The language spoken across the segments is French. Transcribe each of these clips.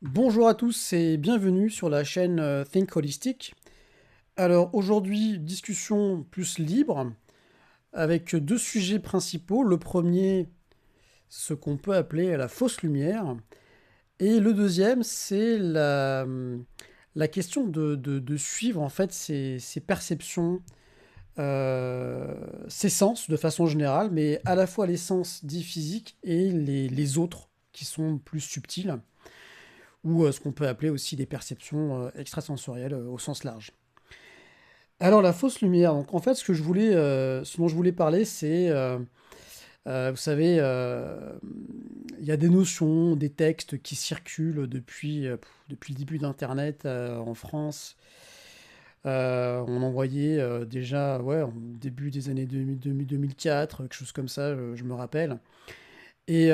Bonjour à tous et bienvenue sur la chaîne Think Holistic. Alors aujourd'hui, discussion plus libre avec deux sujets principaux. Le premier, ce qu'on peut appeler la fausse lumière. Et le deuxième, c'est la question de suivre en fait ses perceptions, ses sens de façon générale, mais à la fois les sens dits physiques et les autres qui sont plus subtils ou ce qu'on peut appeler aussi des perceptions extrasensorielles au sens large. Alors la fausse lumière, donc en fait ce dont je voulais parler, c'est, vous savez, il y a des notions, des textes qui circulent depuis le début d'Internet en France. On en voyait déjà, ouais, au début des années 2004, quelque chose comme ça, je me rappelle. Et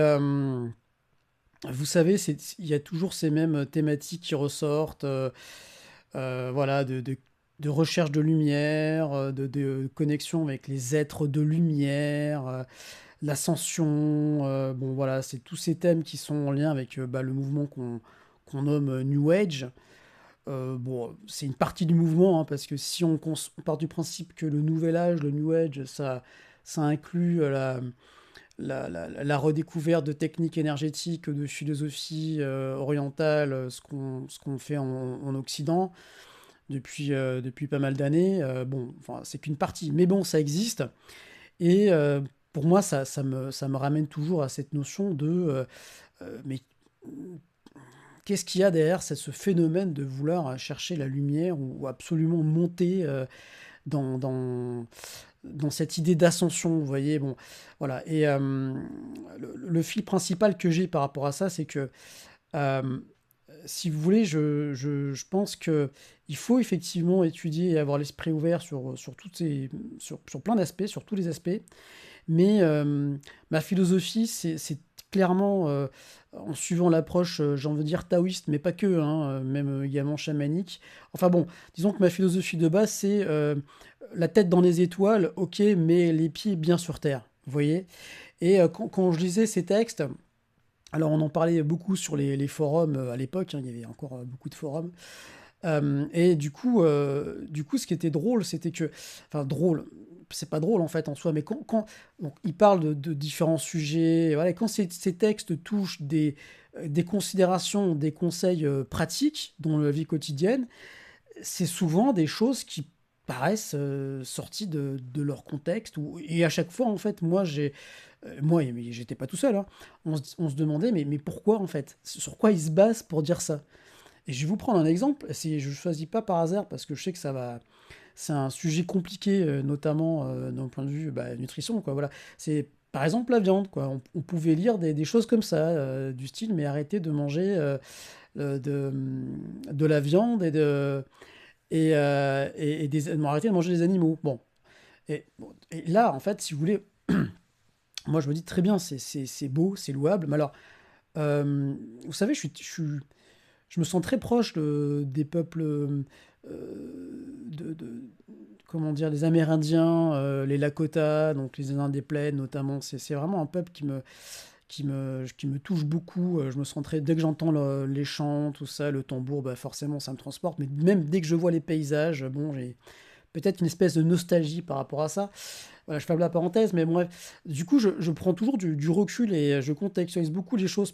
vous savez, il y a toujours ces mêmes thématiques qui ressortent. Voilà, de recherche de lumière, de connexion avec les êtres de lumière, l'ascension. Bon, voilà, c'est tous ces thèmes qui sont en lien avec le mouvement qu'on nomme New Age. Bon, c'est une partie du mouvement, hein, parce que si on part du principe que le Nouvel Âge, le New Age, ça inclut la redécouverte de techniques énergétiques, de philosophie orientale, ce qu'on fait en Occident depuis pas mal d'années. Bon, enfin, c'est qu'une partie, mais bon, ça existe. Et pour moi, ça me ramène toujours à cette notion mais qu'est-ce qu'il y a derrière ce phénomène de vouloir chercher la lumière ou absolument monter dans, dans, dans cette idée d'ascension, vous voyez, bon, voilà. Et le fil principal que j'ai par rapport à ça, c'est que euh, si vous voulez, je pense que il faut effectivement étudier et avoir l'esprit ouvert sur plein d'aspects, sur tous les aspects. Mais ma philosophie, c'est clairement, en suivant l'approche, j'en veux dire taoïste, mais pas que, hein, même également chamanique. Enfin bon, disons que ma philosophie de base, c'est la tête dans les étoiles, ok, mais les pieds bien sur terre. Vous voyez? Et quand je lisais ces textes, alors on en parlait beaucoup sur les forums à l'époque, hein, il y avait encore beaucoup de forums. Et du coup, ce qui était drôle, c'était que, enfin drôle, c'est pas drôle en fait en soi, mais quand donc, il parle de différents sujets, et voilà, et quand ces textes touchent des considérations, des conseils pratiques dans la vie quotidienne, c'est souvent des choses qui paraissent sorties de leur contexte. Et à chaque fois, en fait, moi, mais j'étais pas tout seul, hein, on se demandait, mais pourquoi en fait? Sur quoi ils se basent pour dire ça? Et je vais vous prendre un exemple. Je ne choisis pas par hasard parce que je sais que c'est un sujet compliqué, notamment d'un point de vue nutrition, quoi. Voilà. C'est par exemple la viande, quoi. On pouvait lire des choses comme ça, du style, mais arrêtez de manger de la viande non, arrêtez de manger des animaux. Bon, et là, en fait, si vous voulez, moi je me dis très bien, c'est beau, c'est louable. Mais alors, vous savez, je me sens très proche des peuples, comment dire, les Amérindiens, les Lakota, donc les Indiens des plaines notamment. C'est vraiment un peuple qui me touche beaucoup. Je me sens très, dès que j'entends les chants, tout ça, le tambour, forcément ça me transporte. Mais même dès que je vois les paysages, bon, j'ai peut-être une espèce de nostalgie par rapport à ça. Voilà, je ferme la parenthèse, mais bref. Du coup, je prends toujours du recul et je contextualise beaucoup les choses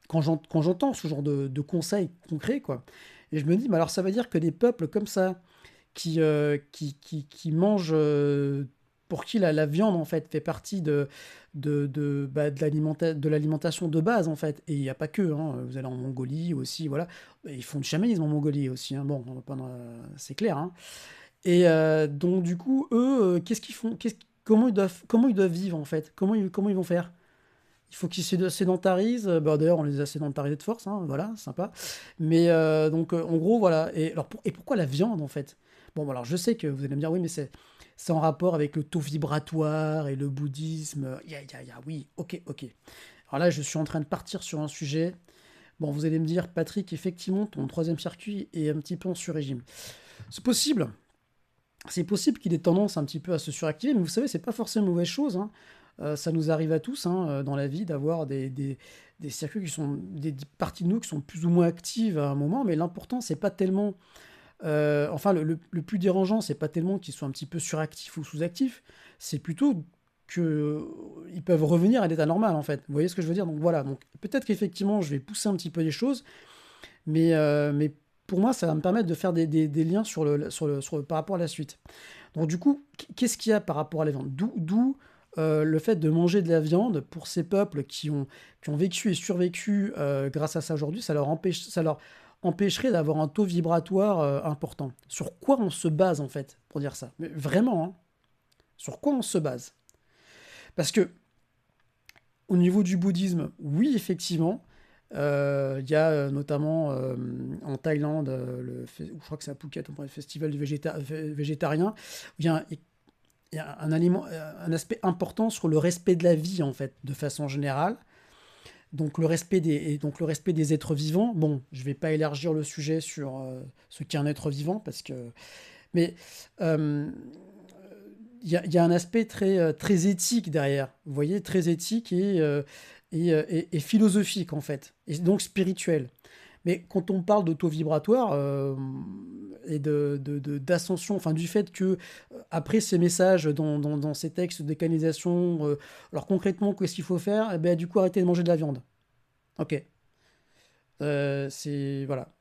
quand j'entends ce genre de conseils concrets, quoi. Et je me dis, mais alors ça veut dire que des peuples comme ça, qui mangent, pour qui la viande, en fait, fait partie de l'alimentation de base, en fait. Et il n'y a pas que, hein, vous allez en Mongolie aussi, voilà. Ils font du chamanisme en Mongolie aussi, hein. Bon, on va pas c'est clair, hein. Et donc, du coup, eux, qu'est-ce qu'ils font? Comment ils doivent vivre, en fait? Comment ils vont faire? Il faut qu'ils se sédentarisent. D'ailleurs, on les a sédentarisés de force, hein, voilà, sympa. Mais donc, en gros, voilà. Et pourquoi la viande, en fait? Bon, alors, je sais que vous allez me dire, oui, mais c'est en rapport avec le taux vibratoire et le bouddhisme. Oui, ok, ok. Alors là, je suis en train de partir sur un sujet. Bon, vous allez me dire, Patrick, effectivement, ton troisième circuit est un petit peu en sur-régime. C'est possible. C'est possible qu'il ait tendance un petit peu à se suractiver, mais vous savez, c'est pas forcément une mauvaise chose, hein. Ça nous arrive à tous, hein, dans la vie d'avoir des circuits qui sont des parties de nous qui sont plus ou moins actives à un moment, mais l'important, c'est pas tellement, enfin, le plus dérangeant, c'est pas tellement qu'ils soient un petit peu suractifs ou sous-actifs, c'est plutôt que ils peuvent revenir à l'état normal, en fait. Vous voyez ce que je veux dire? Donc voilà, donc peut-être qu'effectivement, je vais pousser un petit peu les choses, mais pour moi, ça va me permettre de faire des liens par rapport à la suite. Donc du coup, qu'est-ce qu'il y a par rapport à la viande? D'où le fait de manger de la viande pour ces peuples qui ont vécu et survécu grâce à ça aujourd'hui, ça leur empêcherait d'avoir un taux vibratoire important. Sur quoi on se base en fait pour dire ça? Mais vraiment, hein, sur quoi on se base? Parce que au niveau du bouddhisme, oui, effectivement, il y a notamment en Thaïlande, je crois que c'est à Phuket, le festival du végétarien, où il y a un aspect important sur le respect de la vie, en fait, de façon générale. Donc le respect des êtres vivants. Bon, je ne vais pas élargir le sujet sur ce qu'est un être vivant, mais euh, il y a un aspect très éthique derrière, vous voyez, très éthique et philosophique en fait, et donc spirituel. Mais quand on parle d'auto-vibratoire d'ascension, enfin du fait que après ces messages dans ces textes de canalisation, alors concrètement, qu'est-ce qu'il faut faire? Eh ben, du coup, arrêter de manger de la viande. Ok. C'est voilà.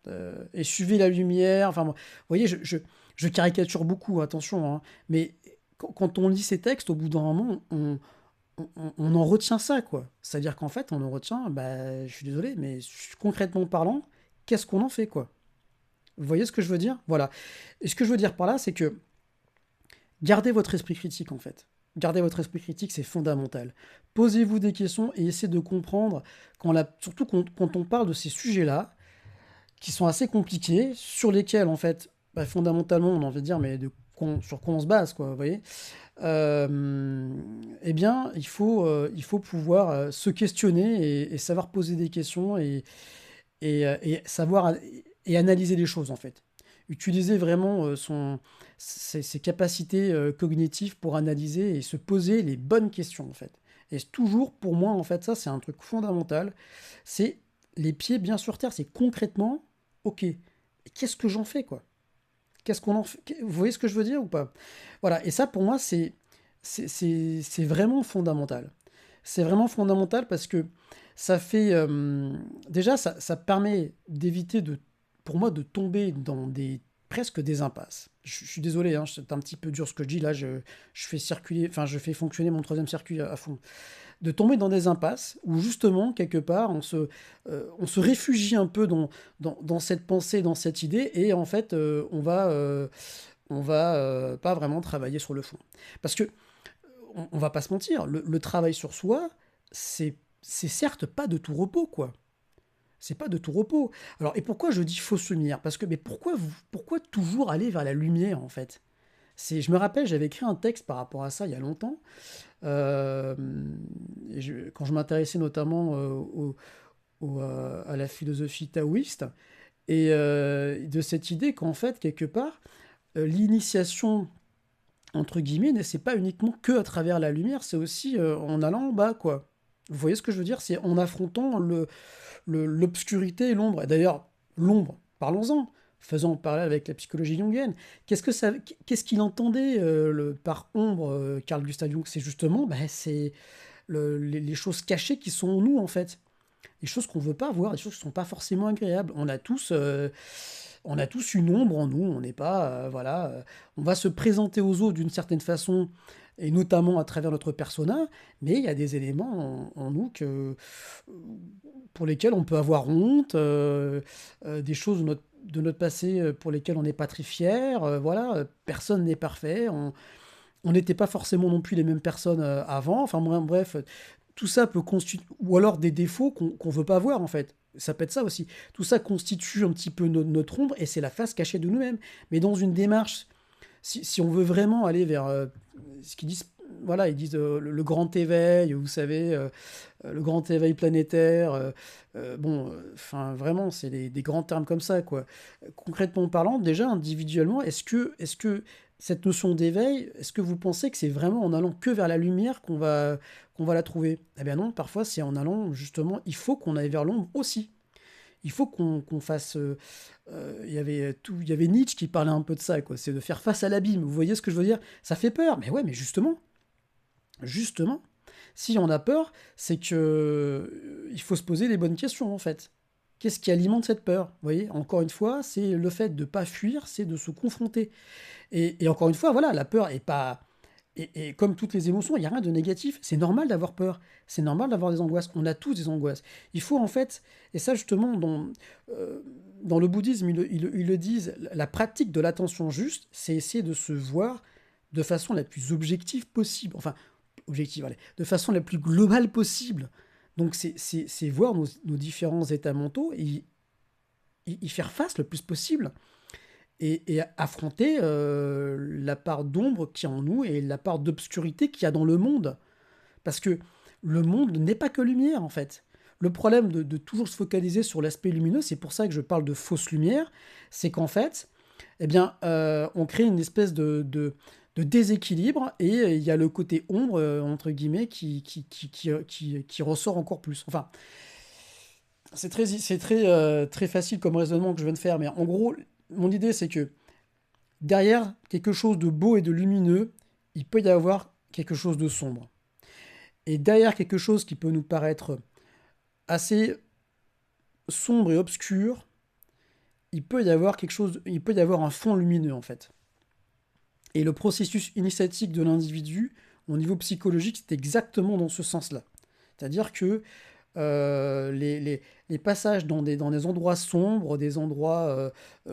Et suivez la lumière. Enfin, bon, vous voyez, je caricature beaucoup, attention, hein, mais quand on lit ces textes, au bout d'un moment, on en retient ça, quoi. C'est-à-dire qu'en fait, on en retient, bah, je suis désolé, mais concrètement parlant, qu'est-ce qu'on en fait, quoi? Vous voyez ce que je veux dire? Voilà. Et ce que je veux dire par là, c'est que gardez votre esprit critique, en fait. Gardez votre esprit critique, c'est fondamental. Posez-vous des questions et essayez de comprendre, surtout quand on parle de ces sujets-là, qui sont assez compliqués, sur lesquels, en fait, bah, fondamentalement, on a envie de dire, mais sur quoi on se base, quoi, vous voyez? Euh, eh bien, il faut pouvoir se questionner et savoir poser des questions et savoir et analyser les choses, en fait. Utiliser vraiment ses capacités cognitives pour analyser et se poser les bonnes questions, en fait. Et toujours, pour moi, en fait, ça, c'est un truc fondamental. C'est les pieds bien sur terre. C'est concrètement, ok, qu'est-ce que j'en fais, quoi? Qu'est-ce qu'on en fait? Vous voyez ce que je veux dire ou pas? Voilà, et ça pour moi c'est vraiment fondamental. C'est vraiment fondamental parce que ça fait déjà ça permet d'éviter pour moi de tomber dans presque des impasses. Je suis désolé, hein, c'est un petit peu dur ce que je dis là. Je fais circuler, enfin je fais fonctionner mon troisième circuit à fond, de tomber dans des impasses où justement, quelque part, on se réfugie un peu dans cette pensée, dans cette idée, et en fait, on va pas vraiment travailler sur le fond. Parce que, on va pas se mentir, le travail sur soi, c'est certes pas de tout repos, quoi. C'est pas de tout repos. Alors, et pourquoi je dis fausse lumière? Parce que, mais pourquoi toujours aller vers la lumière, en fait? Je me rappelle, j'avais écrit un texte par rapport à ça il y a longtemps, euh, quand je m'intéressais notamment à la philosophie taoïste, et de cette idée qu'en fait, quelque part, l'initiation, entre guillemets, c'est pas uniquement que à travers la lumière, c'est aussi en allant en bas, quoi. Vous voyez ce que je veux dire? C'est en affrontant l'obscurité et l'ombre. Et d'ailleurs, l'ombre, parlons-en, faisant parler avec la psychologie jungienne. Qu'est-ce qu'il entendait par ombre, Carl Gustav Jung? C'est justement, bah, c'est les choses cachées qui sont en nous, en fait. Des choses qu'on veut pas voir, des choses qui sont pas forcément agréables. On a tous une ombre en nous. On n'est pas, voilà, on va se présenter aux autres d'une certaine façon, et notamment à travers notre persona, mais il y a des éléments en nous pour lesquels on peut avoir honte, des choses de notre passé pour lesquelles on n'est pas très fier. Voilà, personne n'est parfait. On n'était pas forcément non plus les mêmes personnes avant. Enfin bref, tout ça peut constituer, ou alors des défauts qu'on veut pas voir en fait. Ça peut être ça aussi. Tout ça constitue un petit peu notre ombre et c'est la face cachée de nous-mêmes. Mais dans une démarche, si on veut vraiment aller vers ce qu'ils disent, voilà, ils disent le grand éveil, vous savez, le grand éveil planétaire. Bon, enfin vraiment, c'est des grands termes comme ça, quoi. Concrètement parlant, déjà individuellement, est-ce que cette notion d'éveil, est-ce que vous pensez que c'est vraiment en allant que vers la lumière qu'on va la trouver. Eh bien non, parfois c'est en allant justement, il faut qu'on aille vers l'ombre aussi. Il faut qu'on fasse. Il y avait Nietzsche qui parlait un peu de ça, quoi. C'est de faire face à l'abîme. Vous voyez ce que je veux dire? Ça fait peur. Mais ouais, mais justement, si on a peur, c'est que il faut se poser les bonnes questions en fait. Qu'est-ce qui alimente cette peur? Vous voyez, encore une fois, c'est le fait de ne pas fuir, c'est de se confronter. Et encore une fois, voilà, la peur est pas. Et comme toutes les émotions, il n'y a rien de négatif. C'est normal d'avoir peur. C'est normal d'avoir des angoisses. On a tous des angoisses. Il faut en fait, et ça justement, euh, dans le bouddhisme, ils le disent, la pratique de l'attention juste, c'est essayer de se voir de façon la plus objective possible. Enfin, objective, allez, de façon la plus globale possible. Donc c'est voir nos différents états mentaux et y faire face le plus possible et affronter la part d'ombre qu'il y a en nous et la part d'obscurité qu'il y a dans le monde. Parce que le monde n'est pas que lumière, en fait. Le problème de toujours se focaliser sur l'aspect lumineux, c'est pour ça que je parle de fausse lumière, c'est qu'en fait, eh bien, on crée une espèce de déséquilibre et il y a le côté ombre, entre guillemets, qui ressort encore plus. Enfin, très facile comme raisonnement que je viens de faire, mais en gros, mon idée, c'est que derrière quelque chose de beau et de lumineux, il peut y avoir quelque chose de sombre. Et derrière quelque chose qui peut nous paraître assez sombre et obscur, il peut y avoir un fond lumineux en fait. Et le processus initiatique de l'individu, au niveau psychologique, c'est exactement dans ce sens-là. C'est-à-dire que les passages dans des endroits sombres, des endroits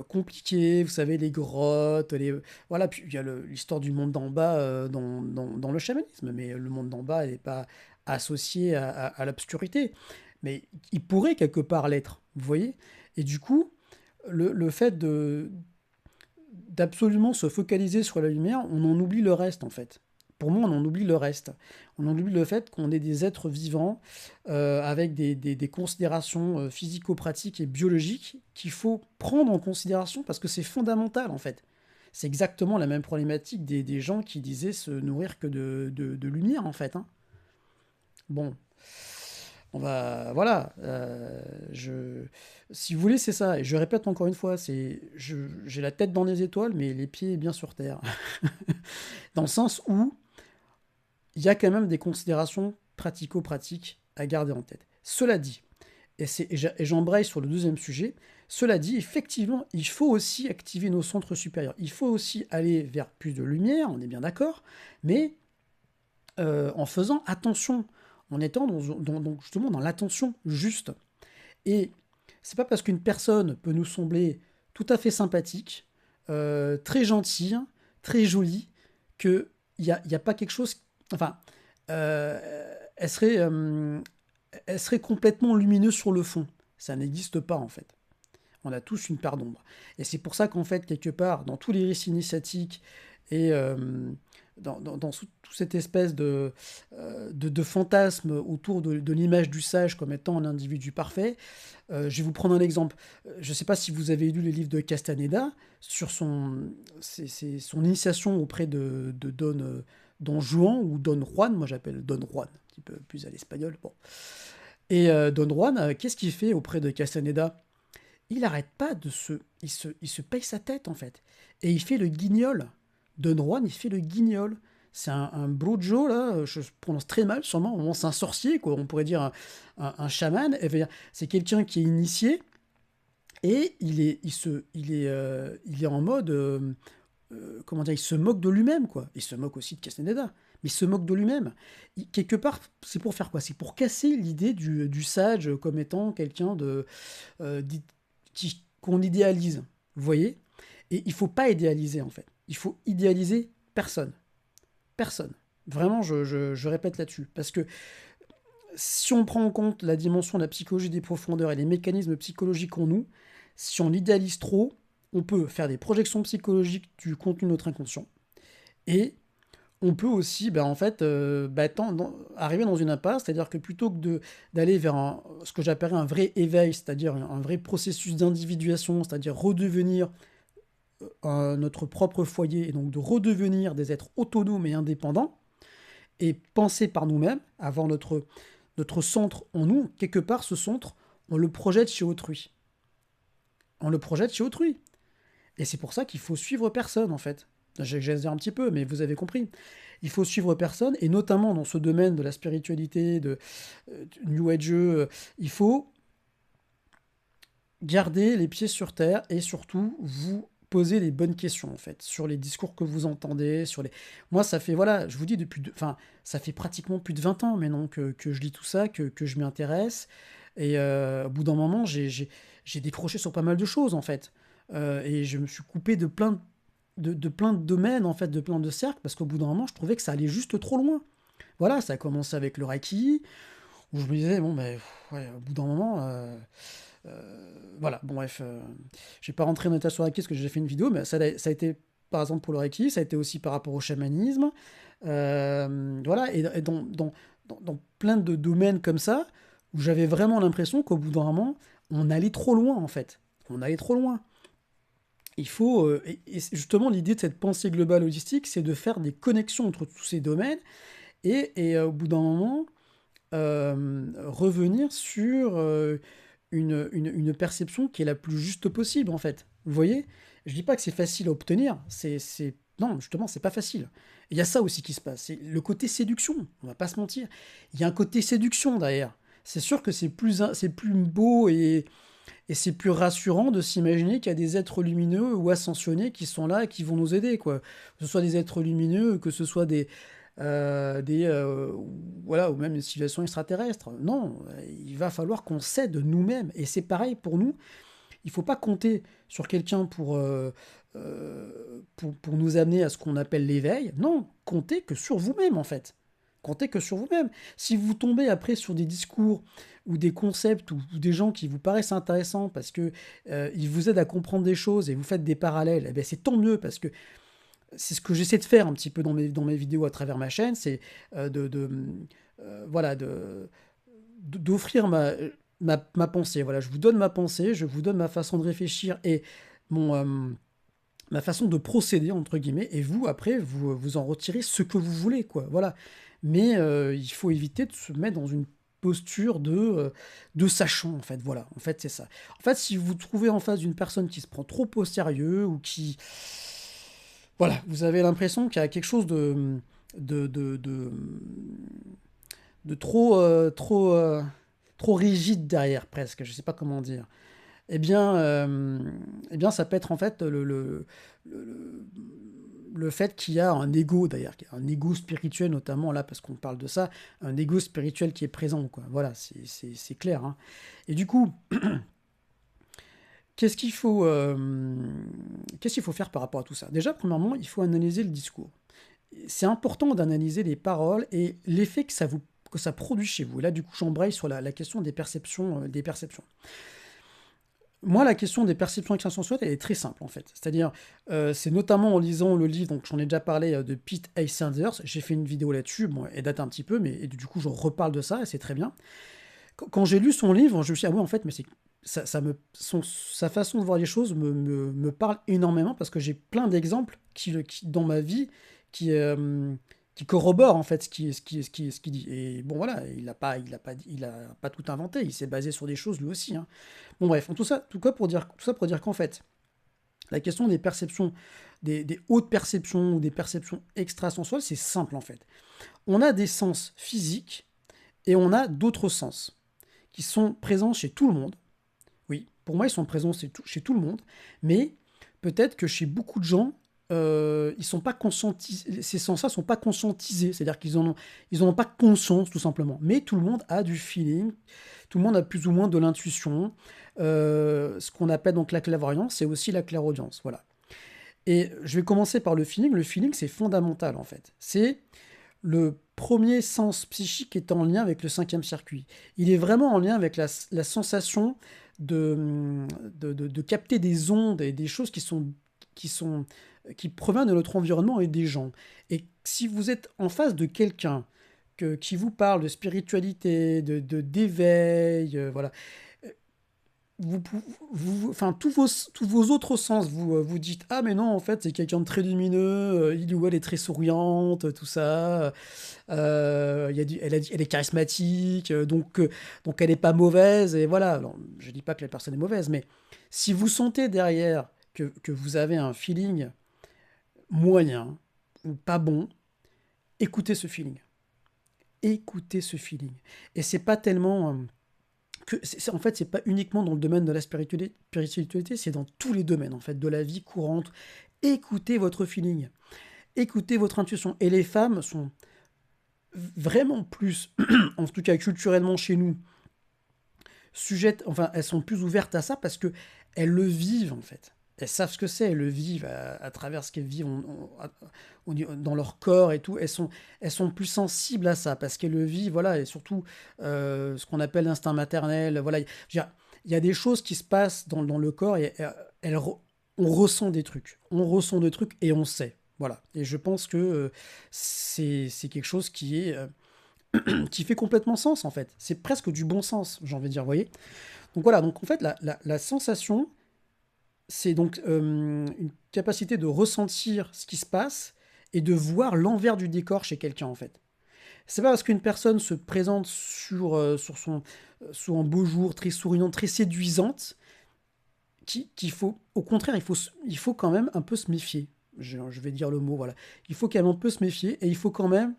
compliqués, vous savez, les grottes, voilà, puis il y a l'histoire du monde d'en bas dans le chamanisme, mais le monde d'en bas n'est pas associé à l'obscurité. Mais il pourrait quelque part l'être, vous voyez? Et du coup, le fait d'absolument se focaliser sur la lumière, on en oublie le reste en fait. Pour moi, on en oublie le reste. On en oublie le fait qu'on est des êtres vivants avec des considérations physico-pratiques et biologiques qu'il faut prendre en considération parce que c'est fondamental en fait. C'est exactement la même problématique des gens qui disaient se nourrir que de lumière en fait, hein. Bon, voilà. Si vous voulez, c'est ça. Et je répète encore une fois, j'ai la tête dans les étoiles, mais les pieds bien sur terre. Dans le sens où il y a quand même des considérations pratico-pratiques à garder en tête. Cela dit, et j'embraye sur le deuxième sujet, cela dit, effectivement, il faut aussi activer nos centres supérieurs. Il faut aussi aller vers plus de lumière, on est bien d'accord, mais en faisant attention, en étant justement dans l'attention juste. Et c'est pas parce qu'une personne peut nous sembler tout à fait sympathique, très gentille, très jolie, qu'il y a pas quelque chose. Enfin, elle serait complètement lumineuse sur le fond. Ça n'existe pas en fait. On a tous une part d'ombre. Et c'est pour ça qu'en fait, quelque part, dans tous les récits initiatiques et dans toute cette espèce de fantasme autour de l'image du sage comme étant un individu parfait, je vais vous prendre un exemple. Je ne sais pas si vous avez lu les livres de Castaneda sur son initiation auprès de Don Juan ou Don Juan, moi j'appelle Don Juan, un petit peu plus à l'espagnol. Bon. Et Don Juan, qu'est-ce qu'il fait auprès de Castaneda? Il n'arrête pas il se paye sa tête en fait. Et il fait le guignol. Don Juan, il fait le guignol. C'est un brujo, là, je prononce très mal sûrement, c'est un sorcier, quoi, on pourrait dire un chaman. C'est quelqu'un qui est initié et il est en mode, comment dire, il se moque de lui-même, quoi. Il se moque aussi de Castaneda, mais il se moque de lui-même. Quelque part, c'est pour faire quoi? C'est pour casser l'idée du sage comme étant quelqu'un euh, dit- qu'on idéalise, vous voyez? Et il faut pas idéaliser, en fait. Il faut idéaliser personne. Personne. Vraiment, je répète là-dessus. Parce que si on prend en compte la dimension de la psychologie des profondeurs et les mécanismes psychologiques en nous, si on idéalise trop, on peut faire des projections psychologiques du contenu de notre inconscient. Et on peut aussi, en fait, arriver dans une impasse, c'est-à-dire que plutôt que d'aller vers ce que j'appellerais un vrai éveil, c'est-à-dire un vrai processus d'individuation, c'est-à-dire redevenir notre propre foyer, et donc de redevenir des êtres autonomes et indépendants, et penser par nous-mêmes, avoir notre centre en nous, quelque part ce centre, on le projette chez autrui. On le projette chez autrui. Et c'est pour ça qu'il faut suivre personne, en fait. J'exagère un petit peu, mais vous avez compris. Il faut suivre personne, et notamment dans ce domaine de la spiritualité, du New Age, il faut garder les pieds sur terre et surtout vous poser les bonnes questions, en fait, sur les discours que vous entendez, sur les... Moi, ça fait, voilà, je vous dis, enfin, ça fait pratiquement plus de 20 ans maintenant que je lis tout ça, que je m'y intéresse, et au bout d'un moment, j'ai décroché sur pas mal de choses, en fait. Et je me suis coupé de plein de domaines, en fait, de plein de cercles, parce qu'au bout d'un moment, je trouvais que ça allait juste trop loin. Voilà, ça a commencé avec le Reiki, où je me disais, bon, ben, ouais, au bout d'un moment, voilà, bon, bref, je vais pas rentrer en détail sur le Reiki, parce que j'ai déjà fait une vidéo, mais ça a été, par exemple, pour le Reiki, ça a été aussi par rapport au chamanisme, voilà, et dans plein de domaines comme ça, où j'avais vraiment l'impression qu'au bout d'un moment, on allait trop loin, en fait. On allait trop loin. Il faut, et justement, l'idée de cette pensée globale holistique, c'est de faire des connexions entre tous ces domaines et au bout d'un moment, revenir sur une perception qui est la plus juste possible, en fait. Vous voyez? Je dis pas que c'est facile à obtenir, non, justement, c'est pas facile. Il y a ça aussi qui se passe, c'est le côté séduction, on va pas se mentir. Il y a un côté séduction derrière. C'est sûr que c'est plus beau et c'est plus rassurant de s'imaginer qu'il y a des êtres lumineux ou ascensionnés qui sont là et qui vont nous aider, quoi. Que ce soit des êtres lumineux, que ce soit des voilà, ou même des civilisations extraterrestres. Non, il va falloir qu'on s'aide nous-mêmes. Et c'est pareil pour nous. Il ne faut pas compter sur quelqu'un pour nous amener à ce qu'on appelle l'éveil. Non, comptez que sur vous-même, en fait. Comptez que sur vous-même. Si vous tombez après sur des discours ou des concepts ou des gens qui vous paraissent intéressants parce que ils vous aident à comprendre des choses et vous faites des parallèles, eh bien c'est tant mieux parce que c'est ce que j'essaie de faire un petit peu dans mes vidéos à travers ma chaîne, c'est voilà, d'offrir ma pensée. Voilà, je vous donne ma pensée, je vous donne ma façon de réfléchir et mon, ma façon de procéder, entre guillemets, et vous, après, vous en retirez ce que vous voulez, quoi. Voilà. Mais il faut éviter de se mettre dans une posture de sachant, en fait. Voilà, en fait, c'est ça. En fait, si vous vous trouvez en face d'une personne qui se prend trop au sérieux ou qui... Voilà, vous avez l'impression qu'il y a quelque chose de, de, de, de trop rigide derrière, presque. Je sais pas comment dire. Eh bien, ça peut être en fait le, le fait qu'il y a un ego, d'ailleurs, un ego spirituel notamment, là, parce qu'on parle de ça, un ego spirituel qui est présent, quoi. Voilà, c'est clair, hein. Et du coup, qu'est-ce qu'il faut, qu'est-ce qu'il faut faire par rapport à tout ça? Déjà, premièrement, il faut analyser le discours. C'est important d'analyser les paroles et l'effet que ça produit chez vous. Et là, du coup, j'embraye sur la question des perceptions, des perceptions. Moi, la question des perceptions extrasensorielles, elle est très simple en fait. C'est-à-dire, c'est notamment en lisant le livre, donc j'en ai déjà parlé, de Pete A. Sanders. J'ai fait une vidéo là-dessus, bon, elle date un petit peu, mais et du coup, je reparle de ça, et c'est très bien. Quand j'ai lu son livre, je me suis dit, ah ouais, en fait, mais sa façon de voir les choses me parle énormément parce que j'ai plein d'exemples dans ma vie qui, qui corroborent en fait ce qu'il dit. Et bon, voilà, il a pas tout inventé, il s'est basé sur des choses lui aussi, hein. Bon, bref, tout ça pour dire qu'en fait, la question des perceptions, des hautes perceptions ou des perceptions extrasensorielles, c'est simple en fait. On a des sens physiques et on a d'autres sens qui sont présents chez tout le monde. Oui, pour moi, ils sont présents chez tout le monde, mais peut-être que chez beaucoup de gens, ils sont pas ces sens-là sont pas conscientisés, c'est-à-dire ils en ont pas conscience tout simplement. Mais tout le monde a du feeling, tout le monde a plus ou moins de l'intuition, ce qu'on appelle donc la clairvoyance, c'est aussi la clairaudience, voilà. Et je vais commencer par le feeling. Le feeling, c'est fondamental en fait. C'est le premier sens psychique qui est en lien avec le cinquième circuit. Il est vraiment en lien avec la sensation de capter des ondes et des choses qui proviennent de notre environnement et des gens. Et si vous êtes en face de quelqu'un qui vous parle de spiritualité, d'éveil, voilà, enfin, tous vos autres sens, vous dites, ah mais non, en fait, c'est quelqu'un de très lumineux, il ou elle est très souriante, tout ça, elle est charismatique, donc elle n'est pas mauvaise, et voilà. Alors, je dis pas que la personne est mauvaise, mais si vous sentez derrière que vous avez un feeling moyen ou pas bon, écoutez ce feeling. Écoutez ce feeling. Et c'est pas tellement en fait, c'est pas uniquement dans le domaine de la spiritualité, c'est dans tous les domaines en fait de la vie courante. Écoutez votre feeling, écoutez votre intuition. Et les femmes sont vraiment plus, en tout cas culturellement chez nous, sujettes, enfin, elles sont plus ouvertes à ça parce que elles le vivent en fait. Elles savent ce que c'est, elles le vivent à travers ce qu'elles vivent dans leur corps et tout. Elles sont plus sensibles à ça parce qu'elles le vivent, voilà, et surtout ce qu'on appelle l'instinct maternel. Voilà, il y a des choses qui se passent dans le corps et on ressent des trucs. On ressent des trucs et on sait. Voilà. Et je pense que c'est quelque chose qui fait complètement sens en fait. C'est presque du bon sens, j'ai envie de dire, vous voyez. Donc voilà, donc en fait, la sensation, c'est donc une capacité de ressentir ce qui se passe et de voir l'envers du décor chez quelqu'un en fait. C'est pas parce qu'une personne se présente sur un beau jour, très souriante, très séduisante, qu'il faut, au contraire, il faut quand même un peu se méfier. Je vais dire le mot, voilà. Il faut quand même un peu se méfier et il faut quand même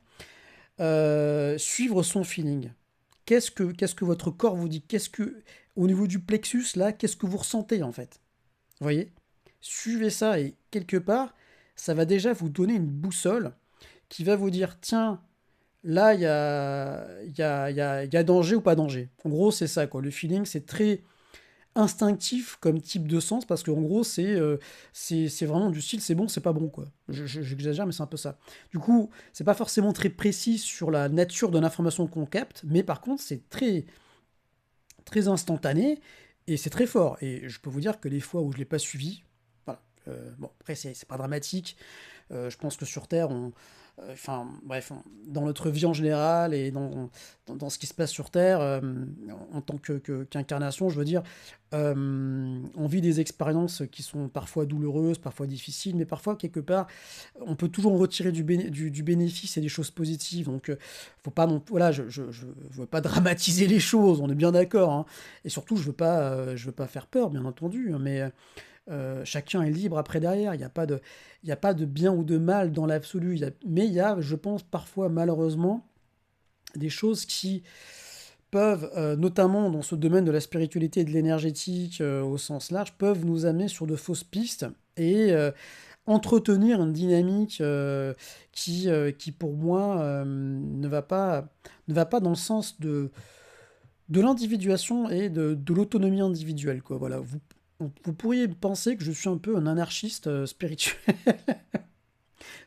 suivre son feeling. Qu'est-ce que votre corps vous dit? Au niveau du plexus, là, qu'est-ce que vous ressentez en fait? Vous voyez? Suivez ça et quelque part, ça va déjà vous donner une boussole qui va vous dire, tiens, là, il y a danger ou pas danger. En gros, c'est ça, quoi. Le feeling, c'est très instinctif comme type de sens parce qu'en gros, c'est vraiment du style, c'est bon, c'est pas bon, quoi. J'exagère, mais c'est un peu ça. Du coup, c'est pas forcément très précis sur la nature de l'information qu'on capte, mais par contre, c'est très, très instantané et c'est très fort. Et je peux vous dire que les fois où je l'ai pas suivi, voilà. Bon, après, c'est pas dramatique. Je pense que sur Terre, enfin, bref, dans notre vie en général et dans ce qui se passe sur Terre, en tant qu'incarnation, je veux dire, on vit des expériences qui sont parfois douloureuses, parfois difficiles, mais parfois, quelque part, on peut toujours en retirer du bénéfice et des choses positives. Donc, faut pas non, voilà, je veux pas dramatiser les choses, on est bien d'accord, hein. Et surtout, je veux pas faire peur, bien entendu, hein, mais chacun est libre après derrière. Il n'y a pas de bien ou de mal dans l'absolu. Mais il y a, je pense, parfois, malheureusement, des choses qui peuvent, notamment dans ce domaine de la spiritualité et de l'énergétique au sens large, peuvent nous amener sur de fausses pistes et entretenir une dynamique qui, pour moi, ne va pas dans le sens de l'individuation et de l'autonomie individuelle, quoi. Voilà, vous pourriez penser que je suis un peu un anarchiste spirituel.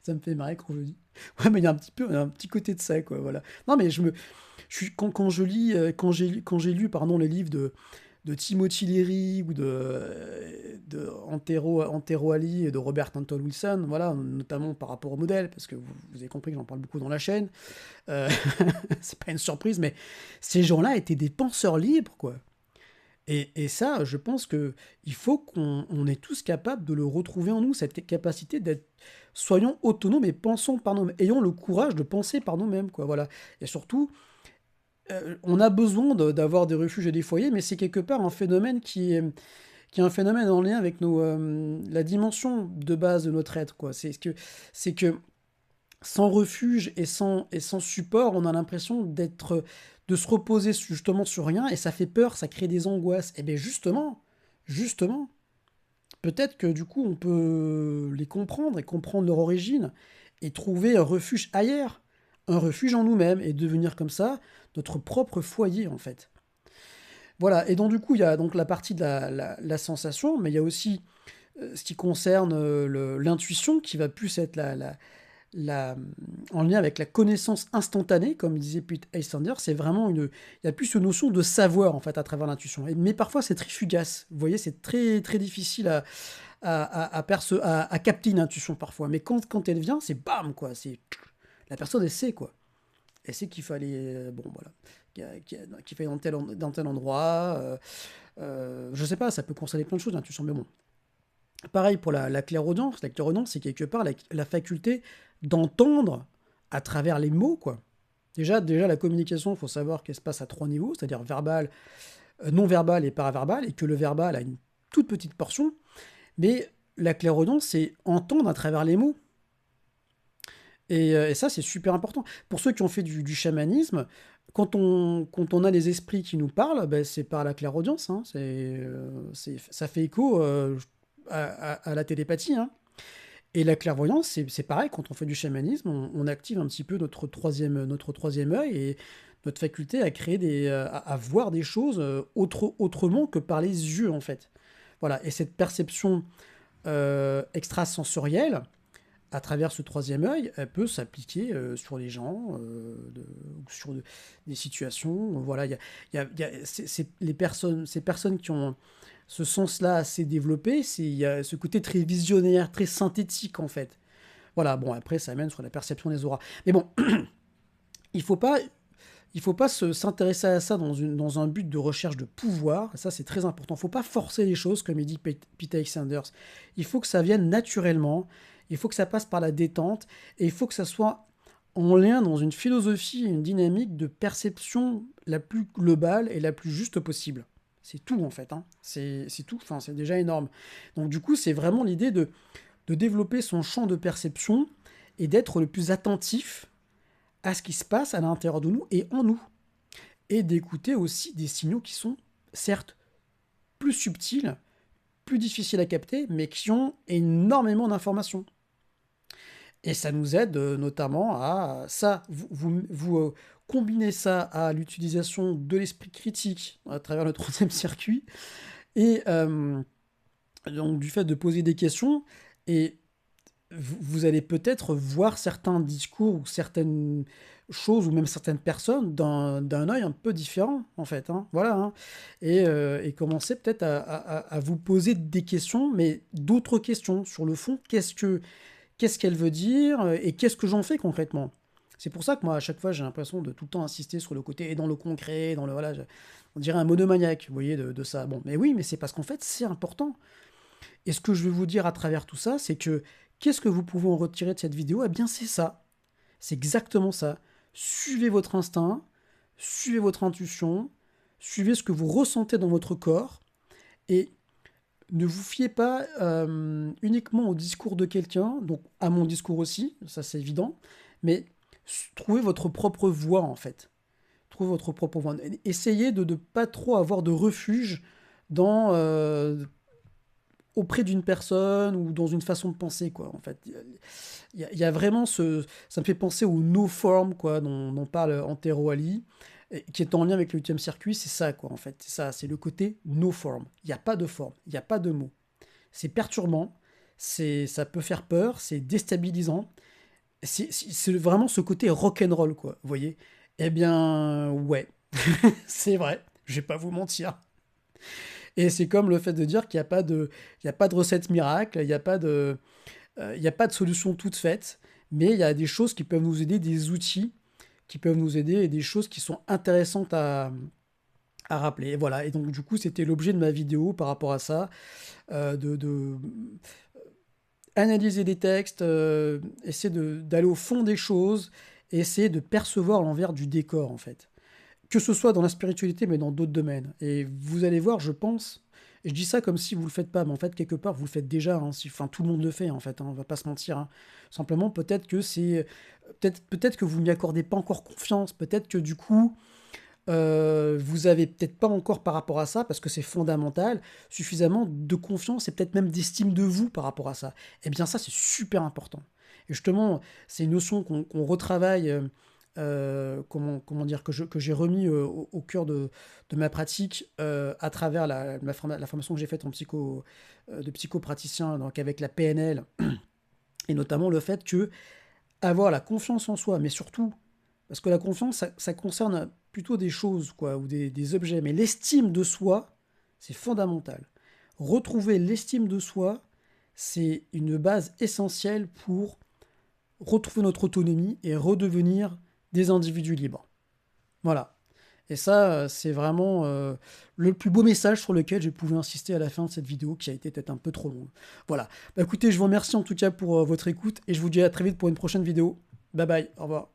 Ça me fait marrer quand je le dis. Ouais, mais il y a un petit côté de ça, quoi. Voilà. Non, mais quand je lis, quand j'ai lu, pardon, les livres de Timothy Leary ou de Antero Ali et de Robert Anton Wilson, voilà, notamment par rapport au modèle, parce que vous avez compris que j'en parle beaucoup dans la chaîne. Euh, c'est pas une surprise, mais ces gens-là étaient des penseurs libres, quoi. Et ça, je pense que il faut qu'on est tous capables de le retrouver en nous, cette capacité d'être, soyons autonomes et pensons par nous-mêmes, ayons le courage de penser par nous-mêmes, quoi, voilà. Et surtout, on a besoin d'avoir des refuges et des foyers, mais c'est quelque part un phénomène qui est un phénomène en lien avec la dimension de base de notre être, quoi. C'est que sans refuge et sans support, on a l'impression de se reposer justement sur rien et ça fait peur, ça crée des angoisses. Et bien justement, peut-être que du coup on peut les comprendre et comprendre leur origine et trouver un refuge ailleurs, un refuge en nous-mêmes et devenir comme ça notre propre foyer en fait. Voilà, et donc du coup il y a donc la partie de la sensation, mais il y a aussi ce qui concerne l'intuition qui va plus être la, en lien avec la connaissance instantanée, comme disait Pete Eystander, c'est vraiment il y a plus une notion de savoir en fait à travers l'intuition. Mais parfois c'est très fugace. Vous voyez, c'est très très difficile à capter une intuition parfois. Mais quand elle vient, c'est bam quoi. La personne elle sait quoi. Elle sait qu'il fallait bon voilà. qui fait dans tel endroit. Je sais pas, ça peut concerner plein de choses, l'intuition, mais bon. Pareil pour la clairaudience. La clairaudience, c'est quelque part la faculté d'entendre à travers les mots, quoi. Déjà la communication, il faut savoir qu'elle se passe à 3 niveaux, c'est-à-dire verbal, non verbal et paraverbal, et que le verbal a une toute petite portion. Mais la clairaudience, c'est entendre à travers les mots. Et ça, c'est super important. Pour ceux qui ont fait du chamanisme, quand on a les esprits qui nous parlent, ben, c'est par la clairaudience. Hein. Ça fait écho à la télépathie. Hein. Et la clairvoyance, c'est pareil, quand on fait du chamanisme, on active un petit peu notre troisième œil et notre faculté à créer à voir des choses autrement que par les yeux, en fait. Voilà, et cette perception extrasensorielle, à travers ce troisième œil, elle peut s'appliquer sur les gens, sur des situations. Voilà, ces personnes qui ont ce sens-là assez développé, il y a ce côté très visionnaire, très synthétique en fait. Voilà, bon, après ça amène sur la perception des auras. Mais bon, il faut pas, il faut pas s'intéresser à ça dans un but de recherche de pouvoir. Ça, c'est très important. Il faut pas forcer les choses, comme il dit Pete Sanders. Il faut que ça vienne naturellement. Il faut que ça passe par la détente. Et il faut que ça soit en lien dans une philosophie, une dynamique de perception la plus globale et la plus juste possible. C'est tout, en fait. Hein. C'est tout. Enfin, c'est déjà énorme. Donc, du coup, c'est vraiment l'idée de développer son champ de perception et d'être le plus attentif à ce qui se passe à l'intérieur de nous et en nous. Et d'écouter aussi des signaux qui sont, certes, plus subtils, plus difficiles à capter, mais qui ont énormément d'informations. Et ça nous aide notamment à ça. Vous combinez ça à l'utilisation de l'esprit critique à travers le troisième circuit, et donc du fait de poser des questions, et vous allez peut-être voir certains discours ou certaines choses ou même certaines personnes d'un œil un peu différent en fait. Hein, voilà. Hein, et commencer peut-être à vous poser des questions, mais d'autres questions sur le fond. Qu'est-ce qu'elle veut dire et qu'est-ce que j'en fais concrètement? C'est pour ça que moi, à chaque fois, j'ai l'impression de tout le temps insister sur le côté et dans le concret, dans le voilà, on dirait un monomaniaque, vous voyez, de ça. Bon, mais oui, mais c'est parce qu'en fait, c'est important. Et ce que je veux vous dire à travers tout ça, c'est que qu'est-ce que vous pouvez en retirer de cette vidéo? Eh bien, c'est ça. C'est exactement ça. Suivez votre instinct, suivez votre intuition, suivez ce que vous ressentez dans votre corps et ne vous fiez pas uniquement au discours de quelqu'un, donc à mon discours aussi, ça c'est évident, mais trouvez votre propre voie en fait. Trouvez votre propre voie. Essayez de ne pas trop avoir de refuge dans, auprès d'une personne ou dans une façon de penser, quoi. En fait, il y a vraiment ça me fait penser au no form, quoi, dont parle Antero Ali, qui est en lien avec le 8e circuit. C'est ça, quoi, en fait. C'est ça, c'est le côté no form. Il n'y a pas de forme, il n'y a pas de mots. C'est perturbant, ça peut faire peur, c'est déstabilisant. C'est vraiment ce côté rock'n'roll, quoi. Vous voyez? Eh bien, ouais, c'est vrai. Je vais pas vous mentir. Et c'est comme le fait de dire qu'il y a pas de recette miracle, il y a pas de solution toute faite, mais il y a des choses qui peuvent nous aider, des outils qui peuvent nous aider et des choses qui sont intéressantes à rappeler. Et voilà. Et donc, du coup, c'était l'objet de ma vidéo par rapport à ça, de analyser des textes, essayer d'aller au fond des choses, et essayer de percevoir l'envers du décor, en fait. Que ce soit dans la spiritualité, mais dans d'autres domaines. Et vous allez voir, je pense, et je dis ça comme si vous le faites pas, mais en fait, quelque part, vous le faites déjà. Hein, enfin, tout le monde le fait, en fait. Hein, on va pas se mentir. Hein. Simplement, peut-être que peut-être que vous n'y accordez pas encore confiance. Peut-être que du coup, vous avez peut-être pas encore par rapport à ça, parce que c'est fondamental, suffisamment de confiance et peut-être même d'estime de vous par rapport à ça. Eh bien, ça, c'est super important. Et justement, c'est une notion qu'on retravaille. Comment dire, que j'ai remis au cœur de ma pratique à travers la formation que j'ai faite de psychopraticien, donc avec la PNL, et notamment le fait que avoir la confiance en soi, mais surtout, parce que la confiance, ça concerne plutôt des choses, quoi, ou des objets, mais l'estime de soi, c'est fondamental. Retrouver l'estime de soi, c'est une base essentielle pour retrouver notre autonomie et redevenir des individus libres. Voilà. Et ça, c'est vraiment le plus beau message sur lequel je pouvais insister à la fin de cette vidéo, qui a été peut-être un peu trop longue. Voilà. Bah, écoutez, je vous remercie en tout cas pour votre écoute, et je vous dis à très vite pour une prochaine vidéo. Bye bye, au revoir.